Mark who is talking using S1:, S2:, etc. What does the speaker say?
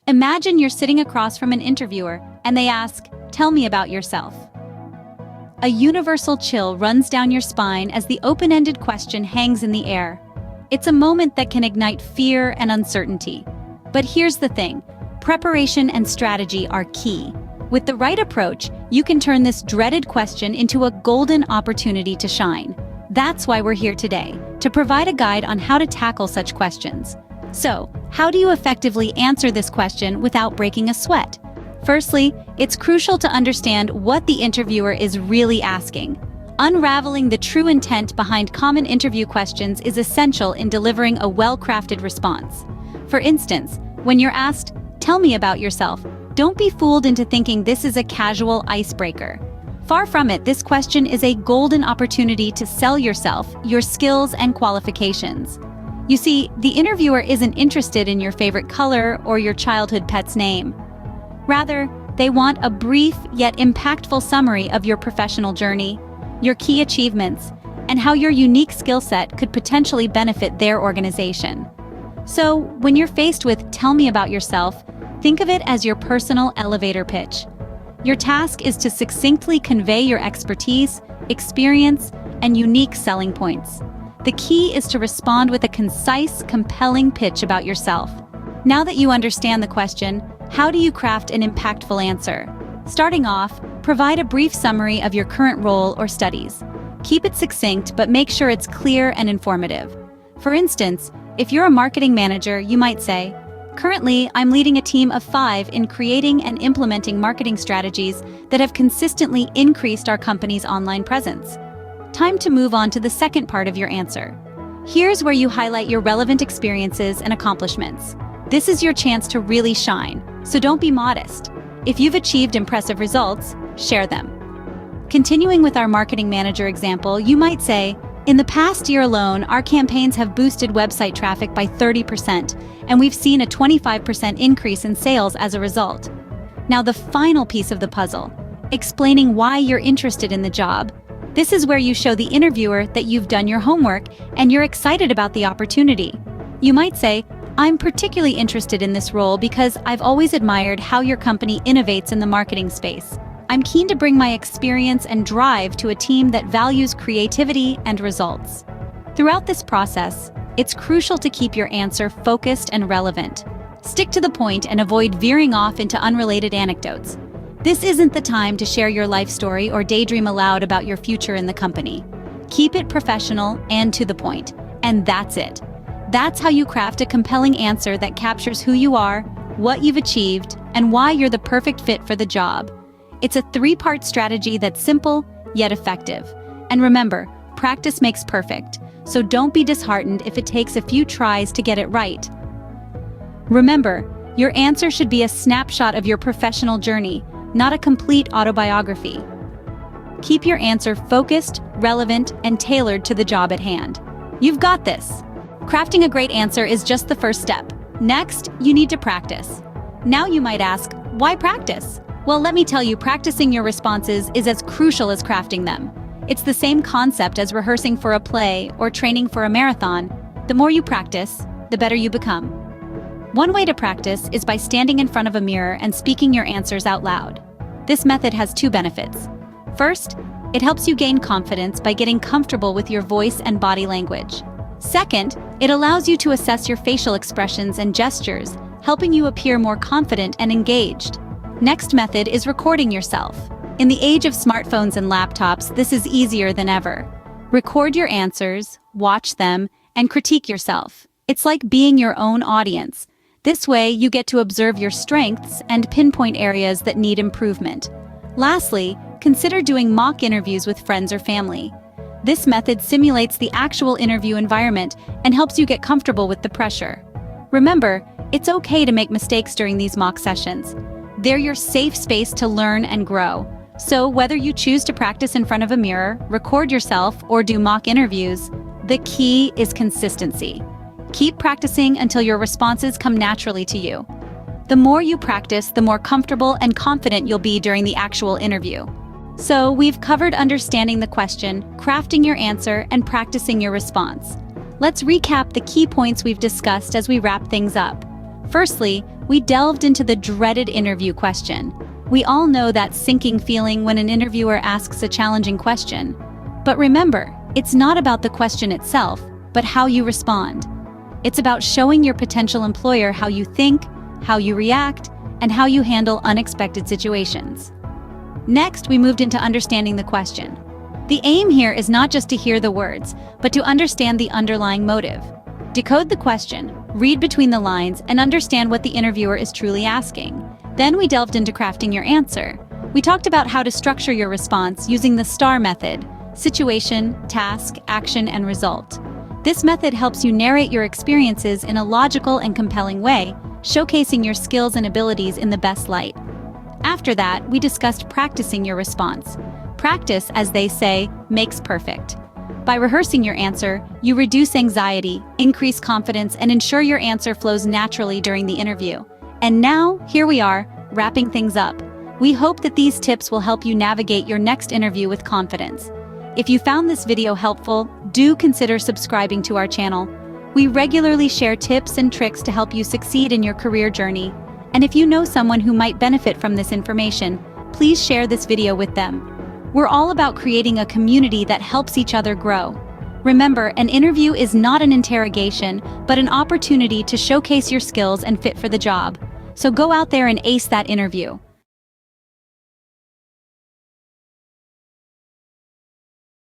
S1: Imagine you're sitting across from an interviewer and they ask, "Tell me about yourself." A universal chill runs down your spine as the open-ended question hangs in the air. It's a moment that can ignite fear and uncertainty. But here's the thing, preparation and strategy are key. With the right approach, you can turn this dreaded question into a golden opportunity to shine. That's why we're here today, to provide a guide on how to tackle such questions. So, how do you effectively answer this question without breaking a sweat? Firstly, it's crucial to understand what the interviewer is really asking. Unraveling the true intent behind common interview questions is essential in delivering a well-crafted response. For instance, when you're asked, "Tell me about yourself," don't be fooled into thinking this is a casual icebreaker. Far from it, this question is a golden opportunity to sell yourself, your skills, and qualifications. You see, the interviewer isn't interested in your favorite color or your childhood pet's name. Rather, they want a brief yet impactful summary of your professional journey, your key achievements, and how your unique skill set could potentially benefit their organization. So, when you're faced with "Tell me about yourself," think of it as your personal elevator pitch. Your task is to succinctly convey your expertise, experience, and unique selling points. The key is to respond with a concise, compelling pitch about yourself. Now that you understand the question, how do you craft an impactful answer? Starting off, provide a brief summary of your current role or studies. Keep it succinct, but make sure it's clear and informative. For instance, if you're a marketing manager, you might say, "Currently, I'm leading a team of 5 in creating and implementing marketing strategies that have consistently increased our company's online presence." Time to move on to the second part of your answer. Here's where you highlight your relevant experiences and accomplishments. This is your chance to really shine, so don't be modest. If you've achieved impressive results, share them. Continuing with our marketing manager example, you might say, "In the past year alone, our campaigns have boosted website traffic by 30%, and we've seen a 25% increase in sales as a result." Now the final piece of the puzzle, explaining why you're interested in the job. This is where you show the interviewer that you've done your homework and you're excited about the opportunity. You might say, "I'm particularly interested in this role because I've always admired how your company innovates in the marketing space. I'm keen to bring my experience and drive to a team that values creativity and results." Throughout this process, it's crucial to keep your answer focused and relevant. Stick to the point and avoid veering off into unrelated anecdotes. This isn't the time to share your life story or daydream aloud about your future in the company. Keep it professional and to the point, and that's it. That's how you craft a compelling answer that captures who you are, what you've achieved, and why you're the perfect fit for the job. It's a 3-part strategy that's simple, yet effective. And remember, practice makes perfect, so don't be disheartened if it takes a few tries to get it right. Remember, your answer should be a snapshot of your professional journey, not a complete autobiography. Keep your answer focused, relevant, and tailored to the job at hand. You've got this. Crafting a great answer is just the first step. Next, you need to practice. Now you might ask, why practice? Well, let me tell you, practicing your responses is as crucial as crafting them. It's the same concept as rehearsing for a play or training for a marathon. The more you practice, the better you become. One way to practice is by standing in front of a mirror and speaking your answers out loud. This method has 2 benefits. First, it helps you gain confidence by getting comfortable with your voice and body language. Second, it allows you to assess your facial expressions and gestures, helping you appear more confident and engaged. Next method is recording yourself. In the age of smartphones and laptops, this is easier than ever. Record your answers, watch them, and critique yourself. It's like being your own audience. This way, you get to observe your strengths and pinpoint areas that need improvement. Lastly, consider doing mock interviews with friends or family. This method simulates the actual interview environment and helps you get comfortable with the pressure. Remember, it's okay to make mistakes during these mock sessions. They're your safe space to learn and grow. So whether you choose to practice in front of a mirror, record yourself, or do mock interviews, the key is consistency. Keep practicing until your responses come naturally to you. The more you practice, the more comfortable and confident you'll be during the actual interview. So we've covered understanding the question, crafting your answer, and practicing your response. Let's recap the key points we've discussed as we wrap things up. Firstly, we delved into the dreaded interview question. We all know that sinking feeling when an interviewer asks a challenging question. But remember, it's not about the question itself, but how you respond. It's about showing your potential employer how you think, how you react, and how you handle unexpected situations. Next, we moved into understanding the question. The aim here is not just to hear the words, but to understand the underlying motive. Decode the question, read between the lines, and understand what the interviewer is truly asking. Then we delved into crafting your answer. We talked about how to structure your response using the STAR method: situation, task, action, and result. This method helps you narrate your experiences in a logical and compelling way, showcasing your skills and abilities in the best light. After that, we discussed practicing your response. Practice, as they say, makes perfect. By rehearsing your answer, you reduce anxiety, increase confidence, and ensure your answer flows naturally during the interview. And now, here we are, wrapping things up. We hope that these tips will help you navigate your next interview with confidence. If you found this video helpful, do consider subscribing to our channel. We regularly share tips and tricks to help you succeed in your career journey. And if you know someone who might benefit from this information, please share this video with them. We're all about creating a community that helps each other grow. Remember, an interview is not an interrogation, but an opportunity to showcase your skills and fit for the job. So go out there and ace that interview.